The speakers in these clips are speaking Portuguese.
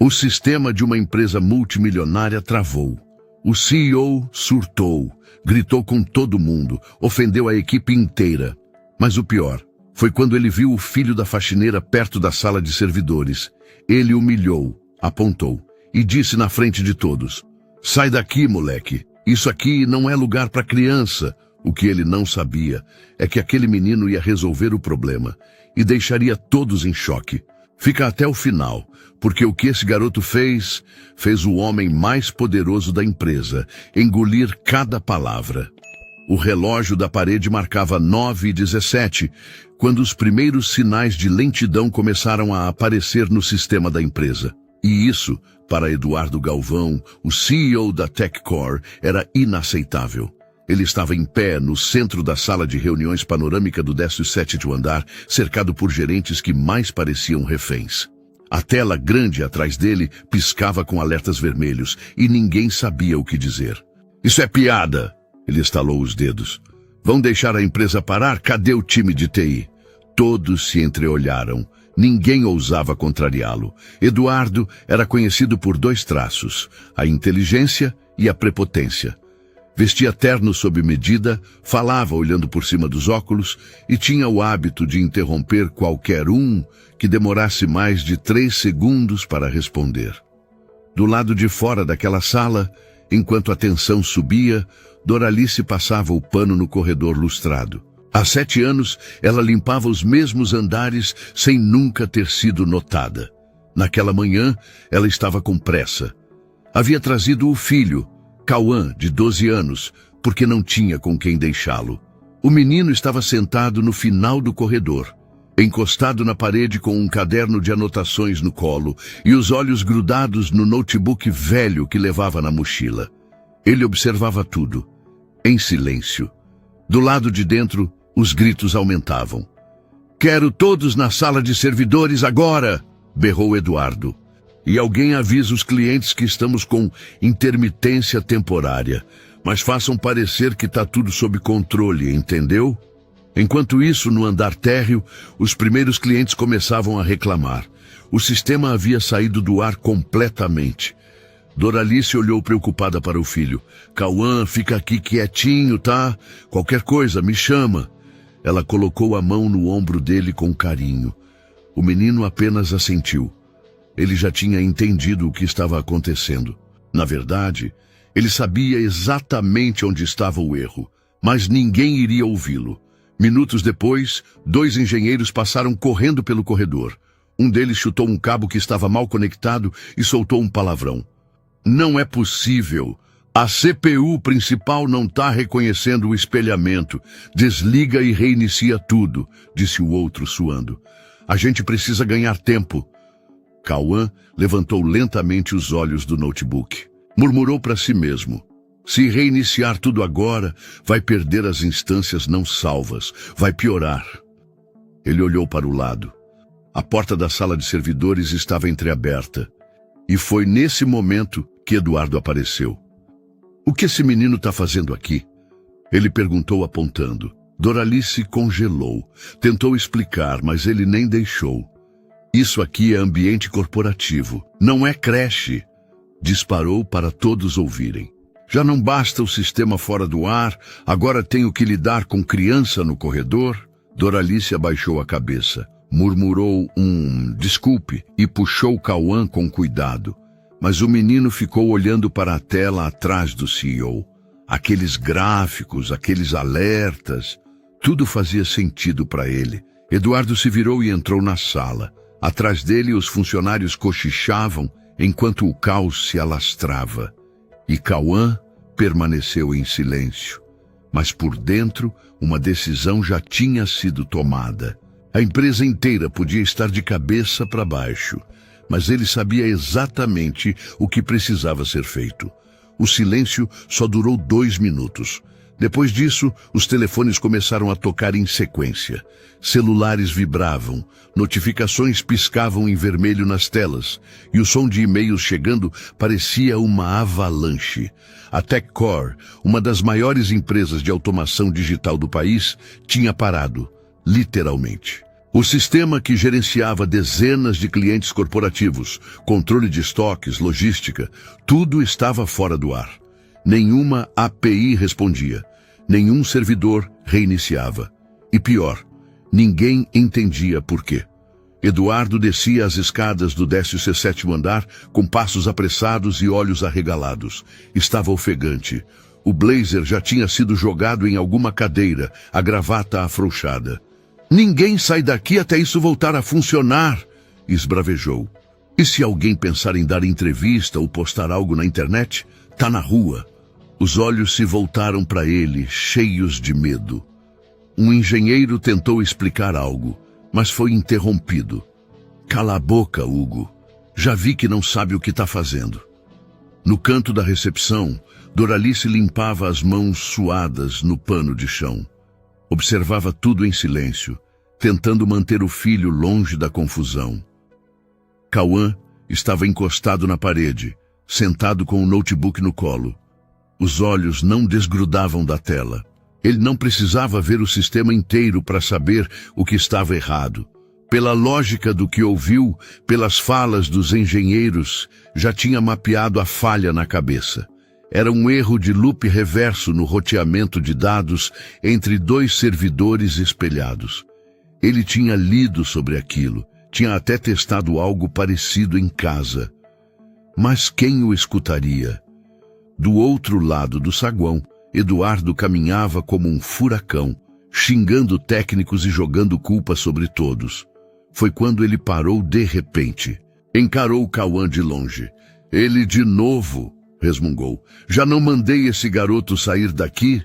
O sistema de uma empresa multimilionária travou. O CEO surtou, gritou com todo mundo, ofendeu a equipe inteira. Mas o pior foi quando ele viu o filho da faxineira perto da sala de servidores. Ele humilhou, apontou e disse na frente de todos: "Sai daqui, moleque. Isso aqui não é lugar para criança." O que ele não sabia é que aquele menino ia resolver o problema e deixaria todos em choque. Fica até o final, porque o que esse garoto fez o homem mais poderoso da empresa engolir cada palavra. O relógio da parede marcava 9h17, quando os primeiros sinais de lentidão começaram a aparecer no sistema da empresa. E isso, para Eduardo Galvão, o CEO da TechCore, era inaceitável. Ele estava em pé no centro da sala de reuniões panorâmica do 17º andar, cercado por gerentes que mais pareciam reféns. A tela grande atrás dele piscava com alertas vermelhos e ninguém sabia o que dizer. "Isso é piada!" Ele estalou os dedos. "Vão deixar a empresa parar? Cadê o time de TI?" Todos se entreolharam. Ninguém ousava contrariá-lo. Eduardo era conhecido por 2 traços: a inteligência e a prepotência. Vestia terno sob medida, falava olhando por cima dos óculos e tinha o hábito de interromper qualquer um que demorasse mais de 3 segundos para responder. Do lado de fora daquela sala, enquanto a tensão subia, Doralice passava o pano no corredor lustrado. Há 7 anos, ela limpava os mesmos andares sem nunca ter sido notada. Naquela manhã, ela estava com pressa. Havia trazido o filho, Cauã, de 12 anos, porque não tinha com quem deixá-lo. O menino estava sentado no final do corredor, encostado na parede com um caderno de anotações no colo e os olhos grudados no notebook velho que levava na mochila. Ele observava tudo, em silêncio. Do lado de dentro, os gritos aumentavam. "Quero todos na sala de servidores agora!" berrou Eduardo. "E alguém avisa os clientes que estamos com intermitência temporária, mas façam parecer que está tudo sob controle, entendeu?" Enquanto isso, no andar térreo, os primeiros clientes começavam a reclamar. O sistema havia saído do ar completamente. Doralice olhou preocupada para o filho. "Cauã, fica aqui quietinho, tá? Qualquer coisa, me chama." Ela colocou a mão no ombro dele com carinho. O menino apenas assentiu. Ele já tinha entendido o que estava acontecendo. Na verdade, ele sabia exatamente onde estava o erro, mas ninguém iria ouvi-lo. Minutos depois, 2 engenheiros passaram correndo pelo corredor. Um deles chutou um cabo que estava mal conectado e soltou um palavrão. "Não é possível. A CPU principal não está reconhecendo o espelhamento. Desliga e reinicia tudo", disse o outro suando. "A gente precisa ganhar tempo." Cauã levantou lentamente os olhos do notebook. Murmurou para si mesmo: "Se reiniciar tudo agora, vai perder as instâncias não salvas. Vai piorar." Ele olhou para o lado. A porta da sala de servidores estava entreaberta. E foi nesse momento que Eduardo apareceu. "O que esse menino está fazendo aqui?" Ele perguntou apontando. Doralice congelou. Tentou explicar, mas ele nem deixou. "Isso aqui é ambiente corporativo, não é creche." Disparou para todos ouvirem. "Já não basta o sistema fora do ar, agora tenho que lidar com criança no corredor?" Doralice abaixou a cabeça, murmurou desculpe e puxou Cauã com cuidado. Mas o menino ficou olhando para a tela atrás do CEO. Aqueles gráficos, aqueles alertas, tudo fazia sentido para ele. Eduardo se virou e entrou na sala. Atrás dele, os funcionários cochichavam enquanto o caos se alastrava. E Cauã permaneceu em silêncio. Mas por dentro, uma decisão já tinha sido tomada. A empresa inteira podia estar de cabeça para baixo, mas ele sabia exatamente o que precisava ser feito. O silêncio só durou 2 minutos. Depois disso, os telefones começaram a tocar em sequência. Celulares vibravam, notificações piscavam em vermelho nas telas, e o som de e-mails chegando parecia uma avalanche. A TechCore, uma das maiores empresas de automação digital do país, tinha parado, literalmente. O sistema que gerenciava dezenas de clientes corporativos, controle de estoques, logística, tudo estava fora do ar. Nenhuma API respondia, nenhum servidor reiniciava. E pior, ninguém entendia por quê. Eduardo descia as escadas do 17º andar com passos apressados e olhos arregalados. Estava ofegante. O blazer já tinha sido jogado em alguma cadeira, a gravata afrouxada. Ninguém sai daqui até isso voltar a funcionar, esbravejou. E se alguém pensar em dar entrevista ou postar algo na internet, tá na rua. Os olhos se voltaram para ele, cheios de medo. Um engenheiro tentou explicar algo, mas foi interrompido. Cala a boca, Hugo. Já vi que não sabe o que está fazendo. No canto da recepção, Doralice limpava as mãos suadas no pano de chão. Observava tudo em silêncio, tentando manter o filho longe da confusão. Cauã estava encostado na parede, sentado com o notebook no colo. Os olhos não desgrudavam da tela. Ele não precisava ver o sistema inteiro para saber o que estava errado. Pela lógica do que ouviu, pelas falas dos engenheiros, já tinha mapeado a falha na cabeça. Era um erro de loop reverso no roteamento de dados entre dois servidores espelhados. Ele tinha lido sobre aquilo, tinha até testado algo parecido em casa. Mas quem o escutaria? Do outro lado do saguão, Eduardo caminhava como um furacão, xingando técnicos e jogando culpa sobre todos. Foi quando ele parou de repente. Encarou Cauã de longe. Ele de novo, resmungou. Já não mandei esse garoto sair daqui?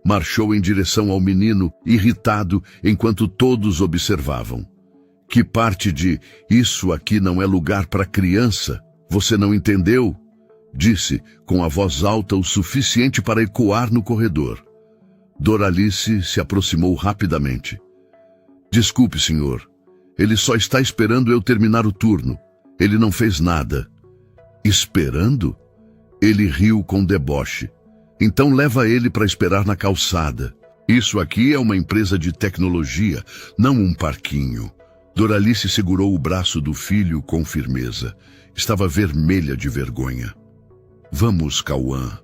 Marchou em direção ao menino, irritado, enquanto todos observavam. Que parte de "isso aqui não é lugar para criança"? Você não entendeu? Disse, com a voz alta o suficiente para ecoar no corredor. Doralice se aproximou rapidamente. Desculpe, senhor. Ele só está esperando eu terminar o turno. Ele não fez nada. Esperando? Ele riu com deboche. Então leva ele para esperar na calçada. Isso aqui é uma empresa de tecnologia, não um parquinho. Doralice segurou o braço do filho com firmeza. Estava vermelha de vergonha. Vamos, Cauã,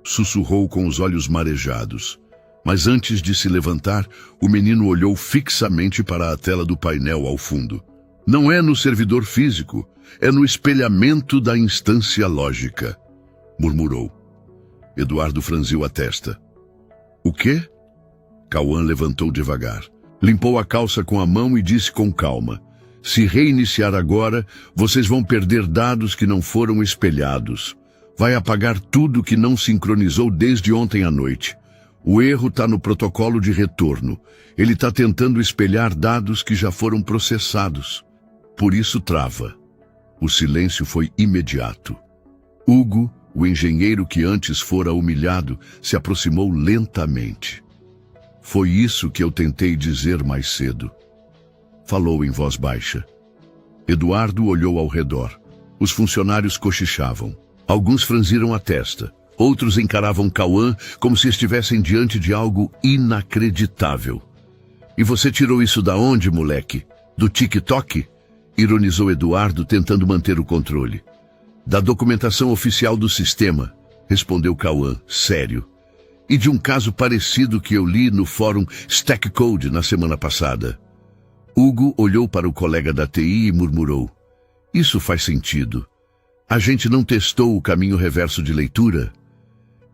sussurrou com os olhos marejados. Mas antes de se levantar, o menino olhou fixamente para a tela do painel ao fundo. Não é no servidor físico, é no espelhamento da instância lógica, murmurou. Eduardo franziu a testa. O quê? Cauã levantou devagar. Limpou a calça com a mão e disse com calma. Se reiniciar agora, vocês vão perder dados que não foram espelhados. Vai apagar tudo que não sincronizou desde ontem à noite. O erro está no protocolo de retorno. Ele está tentando espelhar dados que já foram processados. Por isso trava. O silêncio foi imediato. Hugo, o engenheiro que antes fora humilhado, se aproximou lentamente. Foi isso que eu tentei dizer mais cedo. Falou em voz baixa. Eduardo olhou ao redor. Os funcionários cochichavam. Alguns franziram a testa. Outros encaravam Cauã como se estivessem diante de algo inacreditável. E você tirou isso da onde, moleque? Do TikTok? Ironizou Eduardo, tentando manter o controle. Da documentação oficial do sistema, respondeu Cauã, sério. E de um caso parecido que eu li no fórum Stack Code na semana passada. Hugo olhou para o colega da TI e murmurou. Isso faz sentido. A gente não testou o caminho reverso de leitura?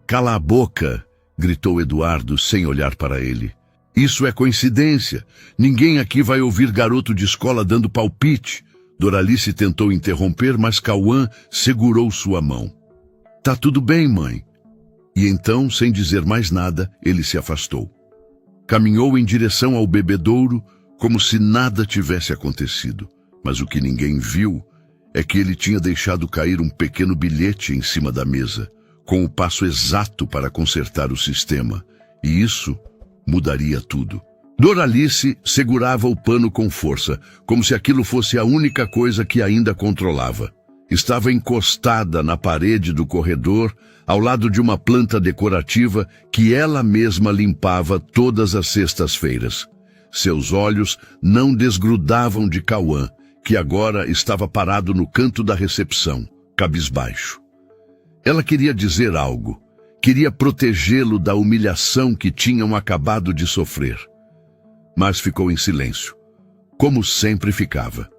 Cala a boca, gritou Eduardo sem olhar para ele. Isso é coincidência. Ninguém aqui vai ouvir garoto de escola dando palpite. Doralice tentou interromper, mas Cauã segurou sua mão. Tá tudo bem, mãe. E então, sem dizer mais nada, ele se afastou. Caminhou em direção ao bebedouro, como se nada tivesse acontecido. Mas o que ninguém viu é que ele tinha deixado cair um pequeno bilhete em cima da mesa, com o passo exato para consertar o sistema. E isso mudaria tudo. Doralice segurava o pano com força, como se aquilo fosse a única coisa que ainda controlava. Estava encostada na parede do corredor, ao lado de uma planta decorativa que ela mesma limpava todas as sextas-feiras. Seus olhos não desgrudavam de Cauã, que agora estava parado no canto da recepção, cabisbaixo. Ela queria dizer algo. Queria protegê-lo da humilhação que tinham acabado de sofrer. Mas ficou em silêncio, como sempre ficava.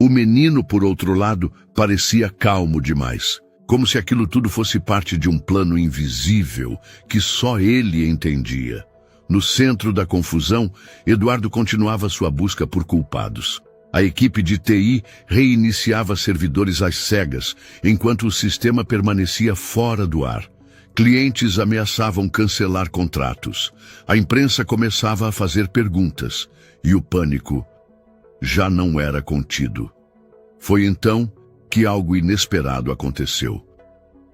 O menino, por outro lado, parecia calmo demais, como se aquilo tudo fosse parte de um plano invisível que só ele entendia. No centro da confusão, Eduardo continuava sua busca por culpados. A equipe de TI reiniciava servidores às cegas, enquanto o sistema permanecia fora do ar. Clientes ameaçavam cancelar contratos. A imprensa começava a fazer perguntas, e o pânico já não era contido. Foi então que algo inesperado aconteceu.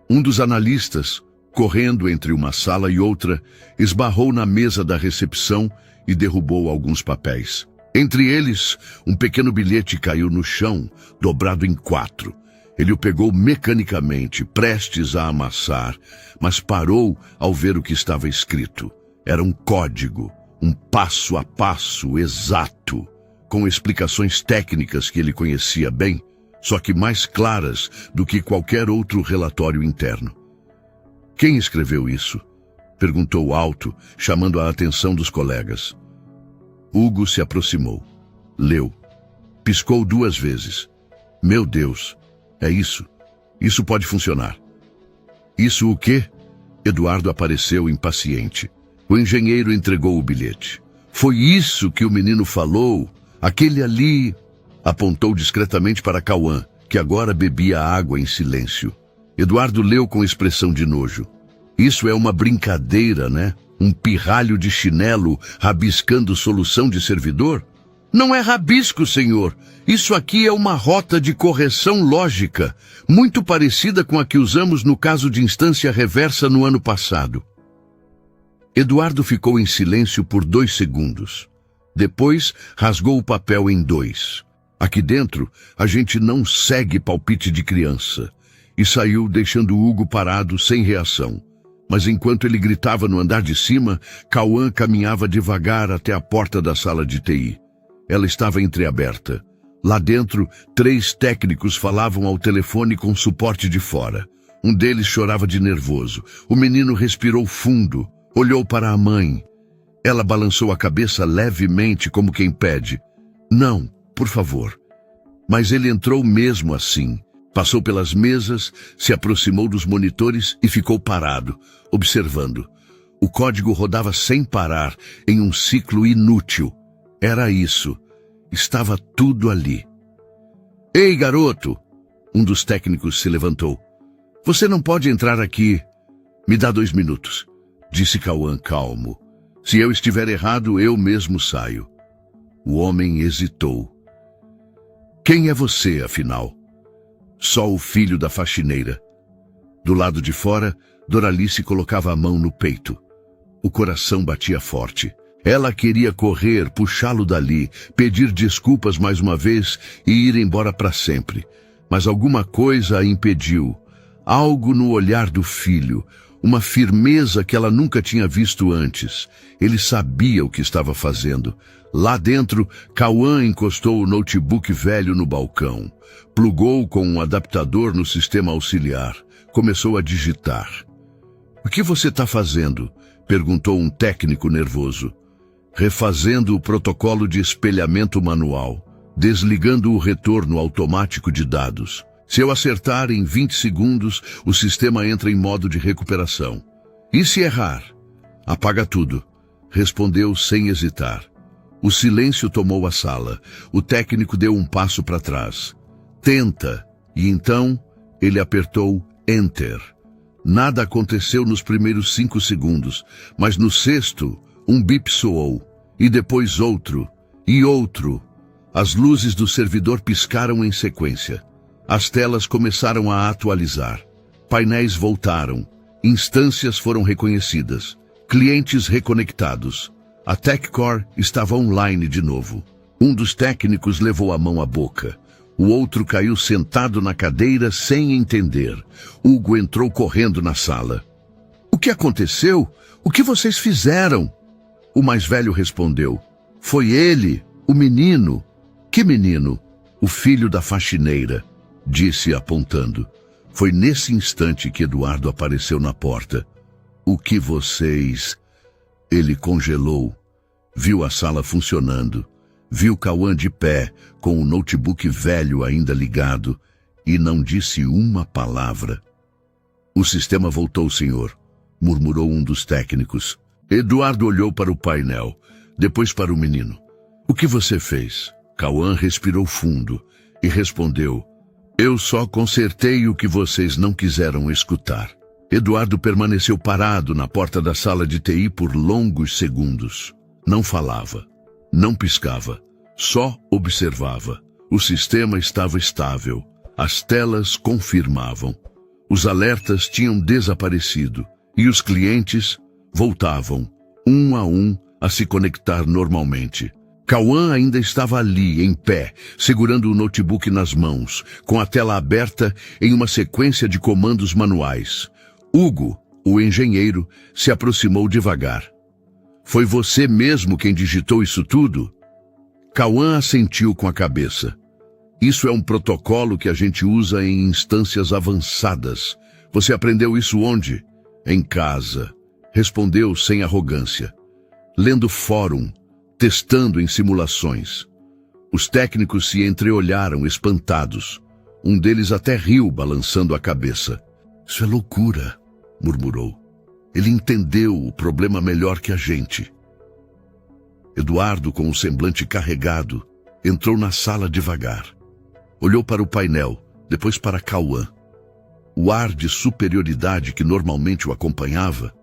Um dos analistas, correndo entre uma sala e outra, esbarrou na mesa da recepção e derrubou alguns papéis. Entre eles, um pequeno bilhete caiu no chão, dobrado em 4. Ele o pegou mecanicamente, prestes a amassar, mas parou ao ver o que estava escrito. Era um código, um passo a passo exato, com explicações técnicas que ele conhecia bem, só que mais claras do que qualquer outro relatório interno. Quem escreveu isso? Perguntou alto, chamando a atenção dos colegas. Hugo se aproximou. Leu. Piscou 2 vezes. Meu Deus, é isso. Isso pode funcionar. Isso o quê? Eduardo apareceu impaciente. O engenheiro entregou o bilhete. Foi isso que o menino falou. Aquele ali... Apontou discretamente para Cauã, que agora bebia água em silêncio. Eduardo leu com expressão de nojo. Isso é uma brincadeira, né? Um pirralho de chinelo rabiscando solução de servidor? Não é rabisco, senhor. Isso aqui é uma rota de correção lógica, muito parecida com a que usamos no caso de instância reversa no ano passado. Eduardo ficou em silêncio por 2 segundos. Depois, rasgou o papel em 2. Aqui dentro, a gente não segue palpite de criança. E saiu deixando Hugo parado, sem reação. Mas enquanto ele gritava no andar de cima, Cauã caminhava devagar até a porta da sala de TI. Ela estava entreaberta. Lá dentro, 3 técnicos falavam ao telefone com suporte de fora. Um deles chorava de nervoso. O menino respirou fundo, olhou para a mãe. Ela balançou a cabeça levemente, como quem pede: "Não, por favor." Mas ele entrou mesmo assim. Passou pelas mesas, se aproximou dos monitores e ficou parado, observando. O código rodava sem parar, em um ciclo inútil. Era isso. Estava tudo ali. "Ei, garoto!" Um dos técnicos se levantou. "Você não pode entrar aqui." "Me dá 2 minutos", disse Cauã calmo. "Se eu estiver errado, eu mesmo saio." O homem hesitou. "Quem é você, afinal?" "Só o filho da faxineira." Do lado de fora, Doralice colocava a mão no peito. O coração batia forte. Ela queria correr, puxá-lo dali, pedir desculpas mais uma vez e ir embora para sempre. Mas alguma coisa a impediu. Algo no olhar do filho, uma firmeza que ela nunca tinha visto antes. Ele sabia o que estava fazendo. Lá dentro, Cauã encostou o notebook velho no balcão. Plugou com um adaptador no sistema auxiliar. Começou a digitar. "O que você está fazendo?" perguntou um técnico nervoso. "Refazendo o protocolo de espelhamento manual, desligando o retorno automático de dados. Se eu acertar em 20 segundos, o sistema entra em modo de recuperação. E se errar?" "Apaga tudo", respondeu sem hesitar. O silêncio tomou a sala. O técnico deu um passo para trás. "Tenta." E então ele apertou Enter. Nada aconteceu nos primeiros 5 segundos, mas no 6º, um bip soou. E depois outro. E outro. As luzes do servidor piscaram em sequência. As telas começaram a atualizar. Painéis voltaram. Instâncias foram reconhecidas. Clientes reconectados. A TechCore estava online de novo. Um dos técnicos levou a mão à boca. O outro caiu sentado na cadeira sem entender. Hugo entrou correndo na sala. "O que aconteceu? O que vocês fizeram?" O mais velho respondeu: Foi ele, o menino. Que menino? O filho da faxineira, disse apontando. Foi nesse instante que Eduardo apareceu na porta. O que vocês... Ele congelou. Viu a sala funcionando. Viu Cauã de pé, com o notebook velho ainda ligado, e não disse uma palavra. O sistema voltou, senhor, murmurou um dos técnicos. Eduardo olhou para o painel, depois para o menino. O que você fez? Cauã respirou fundo e respondeu. Eu só consertei o que vocês não quiseram escutar. Eduardo permaneceu parado na porta da sala de TI por longos segundos. Não falava, não piscava, só observava. O sistema estava estável, as telas confirmavam. Os alertas tinham desaparecido e os clientes voltavam, um a se conectar normalmente. Cauã ainda estava ali, em pé, segurando o notebook nas mãos, com a tela aberta em uma sequência de comandos manuais. Hugo, o engenheiro, se aproximou devagar. Foi você mesmo quem digitou isso tudo? Cauã assentiu com a cabeça. Isso é um protocolo que a gente usa em instâncias avançadas. Você aprendeu isso onde? Em casa. Respondeu sem arrogância. Lendo fórum, testando em simulações. Os técnicos se entreolharam espantados. Um deles até riu, balançando a cabeça. Isso é loucura, murmurou. Ele entendeu o problema melhor que a gente. Eduardo, com o semblante carregado, entrou na sala devagar. Olhou para o painel, depois para Cauã. O ar de superioridade que normalmente o acompanhava,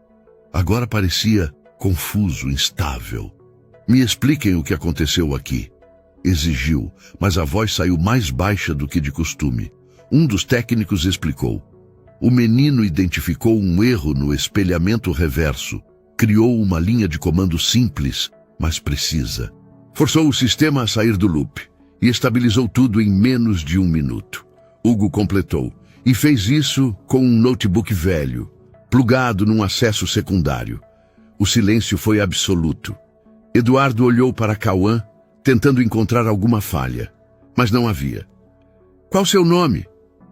agora parecia confuso, instável. Me expliquem o que aconteceu aqui, exigiu, mas a voz saiu mais baixa do que de costume. Um dos técnicos explicou. O menino identificou um erro no espelhamento reverso, criou uma linha de comando simples, mas precisa. Forçou o sistema a sair do loop e estabilizou tudo em menos de 1 minuto. Hugo completou, e fez isso com um notebook velho, plugado num acesso secundário. O silêncio foi absoluto. Eduardo olhou para Cauã, tentando encontrar alguma falha, mas não havia. Qual seu nome?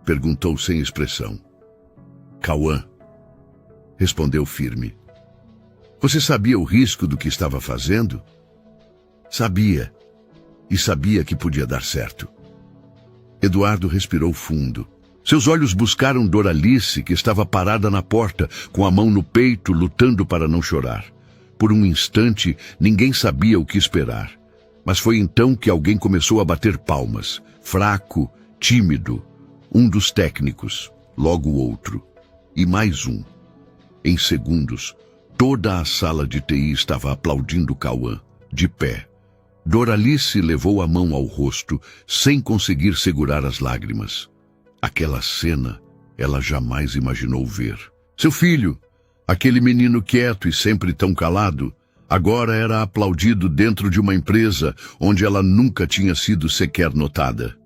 Perguntou sem expressão. Cauã, respondeu firme. Você sabia o risco do que estava fazendo? Sabia, e sabia que podia dar certo. Eduardo respirou fundo. Seus olhos buscaram Doralice, que estava parada na porta, com a mão no peito, lutando para não chorar. Por um instante, ninguém sabia o que esperar. Mas foi então que alguém começou a bater palmas, fraco, tímido. Um dos técnicos, logo outro, e mais um. Em segundos, toda a sala de TI estava aplaudindo Cauã, de pé. Doralice levou a mão ao rosto, sem conseguir segurar as lágrimas. Aquela cena, ela jamais imaginou ver. Seu filho, aquele menino quieto e sempre tão calado, agora era aplaudido dentro de uma empresa onde ela nunca tinha sido sequer notada.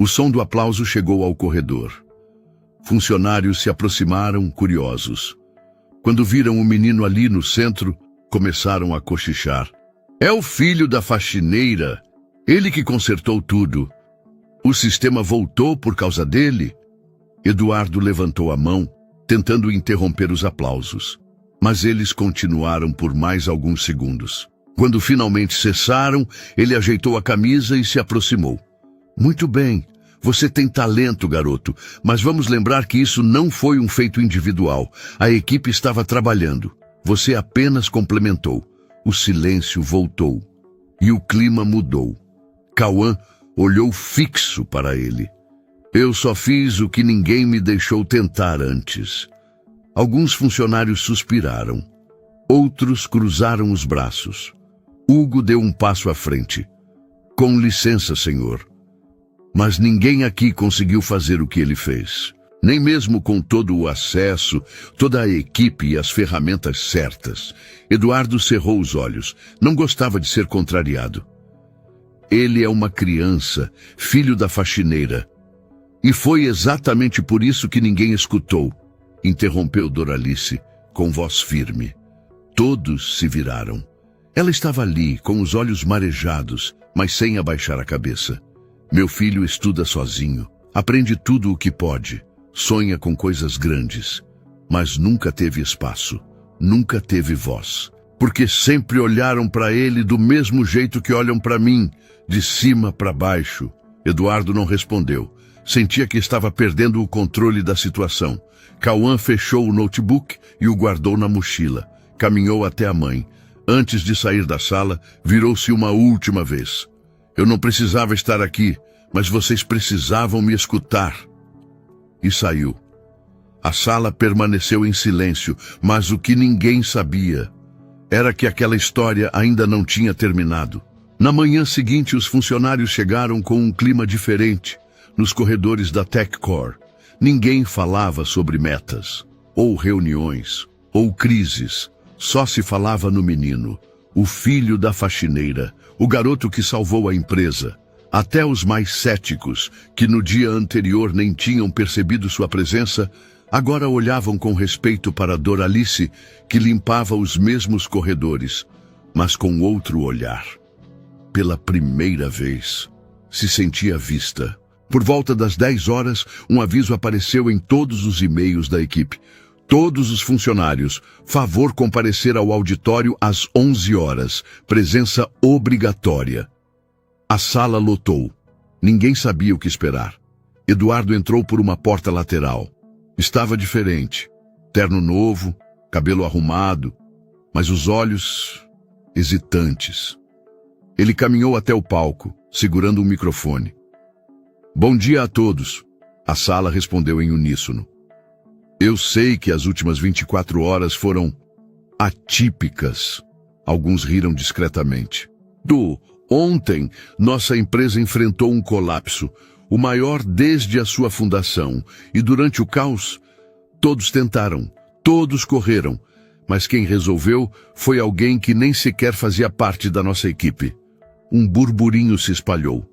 O som do aplauso chegou ao corredor. Funcionários se aproximaram, curiosos. Quando viram o menino ali no centro, começaram a cochichar. É o filho da faxineira, ele que consertou tudo. O sistema voltou por causa dele? Eduardo levantou a mão, tentando interromper os aplausos. Mas eles continuaram por mais alguns segundos. Quando finalmente cessaram, ele ajeitou a camisa e se aproximou. Muito bem, você tem talento, garoto, mas vamos lembrar que isso não foi um feito individual. A equipe estava trabalhando. Você apenas complementou. O silêncio voltou. E o clima mudou. Cauã olhou fixo para ele. Eu só fiz o que ninguém me deixou tentar antes. Alguns funcionários suspiraram. Outros cruzaram os braços. Hugo deu um passo à frente. Com licença, senhor. Mas ninguém aqui conseguiu fazer o que ele fez. Nem mesmo com todo o acesso, toda a equipe e as ferramentas certas. Eduardo cerrou os olhos. Não gostava de ser contrariado. Ele é uma criança, filho da faxineira. E foi exatamente por isso que ninguém escutou, interrompeu Doralice, com voz firme. Todos se viraram. Ela estava ali, com os olhos marejados, mas sem abaixar a cabeça. Meu filho estuda sozinho, aprende tudo o que pode, sonha com coisas grandes, mas nunca teve espaço, nunca teve voz. Porque sempre olharam para ele do mesmo jeito que olham para mim, de cima para baixo. Eduardo não respondeu. Sentia que estava perdendo o controle da situação. Cauã fechou o notebook e o guardou na mochila. Caminhou até a mãe. Antes de sair da sala, virou-se uma última vez. Eu não precisava estar aqui, mas vocês precisavam me escutar. E saiu. A sala permaneceu em silêncio, mas o que ninguém sabia era que aquela história ainda não tinha terminado. Na manhã seguinte, os funcionários chegaram com um clima diferente. Nos corredores da TechCore, ninguém falava sobre metas, ou reuniões, ou crises. Só se falava no menino, o filho da faxineira, o garoto que salvou a empresa. Até os mais céticos, que no dia anterior nem tinham percebido sua presença, agora olhavam com respeito para Doralice, que limpava os mesmos corredores, mas com outro olhar. Pela primeira vez, se sentia vista. Por volta das 10 horas, um aviso apareceu em todos os e-mails da equipe. Todos os funcionários, favor comparecer ao auditório às 11 horas, presença obrigatória. A sala lotou. Ninguém sabia o que esperar. Eduardo entrou por uma porta lateral. Estava diferente. Terno novo, cabelo arrumado, mas os olhos hesitantes. Ele caminhou até o palco, segurando um microfone. Bom dia a todos. A sala respondeu em uníssono. Eu sei que as últimas 24 horas foram atípicas. Alguns riram discretamente. Ontem, nossa empresa enfrentou um colapso, o maior desde a sua fundação, e durante o caos, todos tentaram, todos correram, mas quem resolveu foi alguém que nem sequer fazia parte da nossa equipe. Um burburinho se espalhou.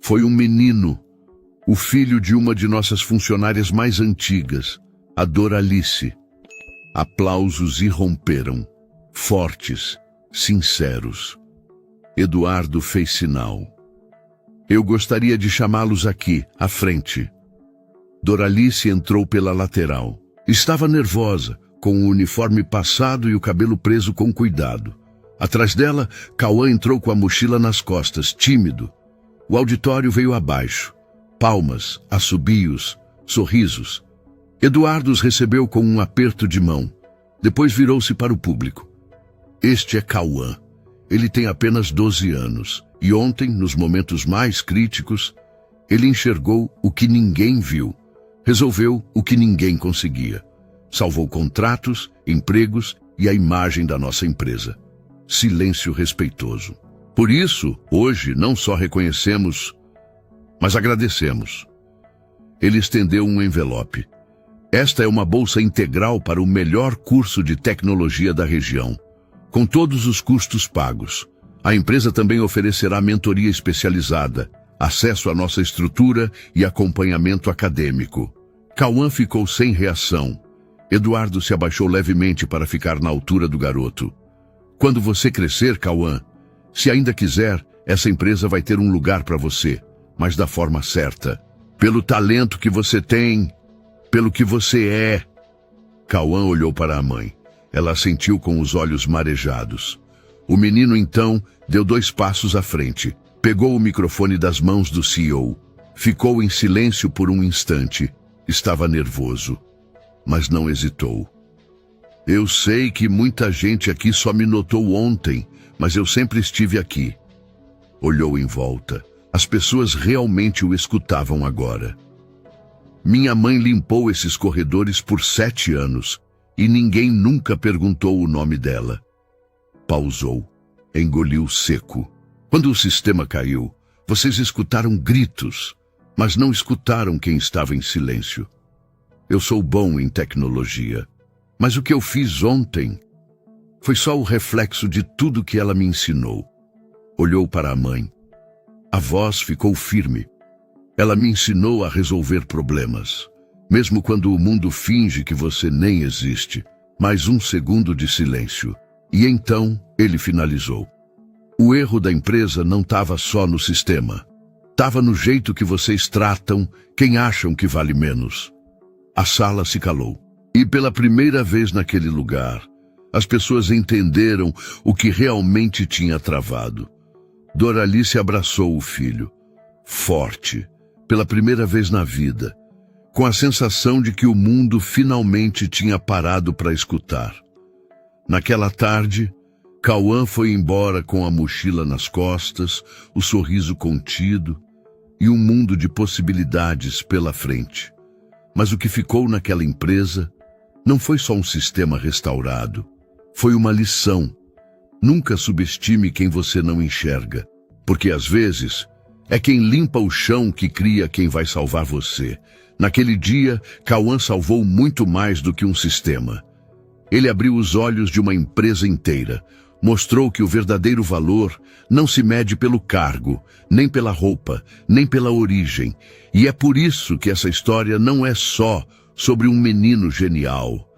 Foi um menino, o filho de uma de nossas funcionárias mais antigas, a Doralice. Aplausos irromperam, fortes, sinceros. Eduardo fez sinal. Eu gostaria de chamá-los aqui, à frente. Doralice entrou pela lateral. Estava nervosa, com o uniforme passado e o cabelo preso com cuidado. Atrás dela, Cauã entrou com a mochila nas costas, tímido. O auditório veio abaixo. Palmas, assobios, sorrisos. Eduardo os recebeu com um aperto de mão. Depois virou-se para o público. Este é Cauã. Ele tem apenas 12 anos. E ontem, nos momentos mais críticos, ele enxergou o que ninguém viu. Resolveu o que ninguém conseguia. Salvou contratos, empregos e a imagem da nossa empresa. Silêncio respeitoso. Por isso, hoje, não só reconhecemos, mas agradecemos. Ele estendeu um envelope. Esta é uma bolsa integral para o melhor curso de tecnologia da região, com todos os custos pagos. A empresa também oferecerá mentoria especializada, acesso à nossa estrutura e acompanhamento acadêmico. Cauã ficou sem reação. Eduardo se abaixou levemente para ficar na altura do garoto. Quando você crescer, Cauã, se ainda quiser, essa empresa vai ter um lugar para você, mas da forma certa. Pelo talento que você tem, pelo que você é. Cauã olhou para a mãe. Ela assentiu com os olhos marejados. O menino, então, deu 2 passos à frente. Pegou o microfone das mãos do CEO. Ficou em silêncio por um instante. Estava nervoso, mas não hesitou. Eu sei que muita gente aqui só me notou ontem, mas eu sempre estive aqui. Olhou em volta. As pessoas realmente o escutavam agora. Minha mãe limpou esses corredores por 7 anos e ninguém nunca perguntou o nome dela. Pausou, engoliu seco. Quando o sistema caiu, vocês escutaram gritos, mas não escutaram quem estava em silêncio. Eu sou bom em tecnologia, mas o que eu fiz ontem foi só o reflexo de tudo que ela me ensinou. Olhou para a mãe. A voz ficou firme. Ela me ensinou a resolver problemas, mesmo quando o mundo finge que você nem existe. Mais um segundo de silêncio. E então ele finalizou. O erro da empresa não estava só no sistema. Estava no jeito que vocês tratam quem acham que vale menos. A sala se calou. E pela primeira vez naquele lugar, as pessoas entenderam o que realmente tinha travado. Doralice abraçou o filho, forte, pela primeira vez na vida, com a sensação de que o mundo finalmente tinha parado para escutar. Naquela tarde, Cauã foi embora com a mochila nas costas, o sorriso contido e um mundo de possibilidades pela frente. Mas o que ficou naquela empresa não foi só um sistema restaurado, foi uma lição. Nunca subestime quem você não enxerga, porque às vezes é quem limpa o chão que cria quem vai salvar você. Naquele dia, Cauã salvou muito mais do que um sistema. Ele abriu os olhos de uma empresa inteira, mostrou que o verdadeiro valor não se mede pelo cargo, nem pela roupa, nem pela origem. E é por isso que essa história não é só sobre um menino genial.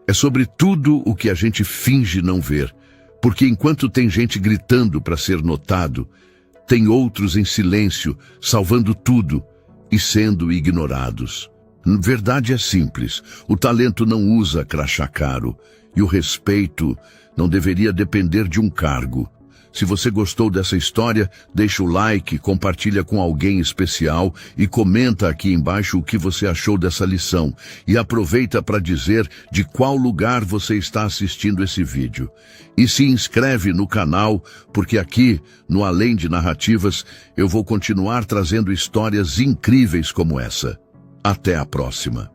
É sobre tudo o que a gente finge não ver. Porque enquanto tem gente gritando para ser notado, tem outros em silêncio, salvando tudo e sendo ignorados. Verdade é simples, o talento não usa crachá caro e o respeito não deveria depender de um cargo. Se você gostou dessa história, deixa o like, compartilha com alguém especial e comenta aqui embaixo o que você achou dessa lição. E aproveita para dizer de qual lugar você está assistindo esse vídeo. E se inscreve no canal, porque aqui, no Além de Narrativas, eu vou continuar trazendo histórias incríveis como essa. Até a próxima.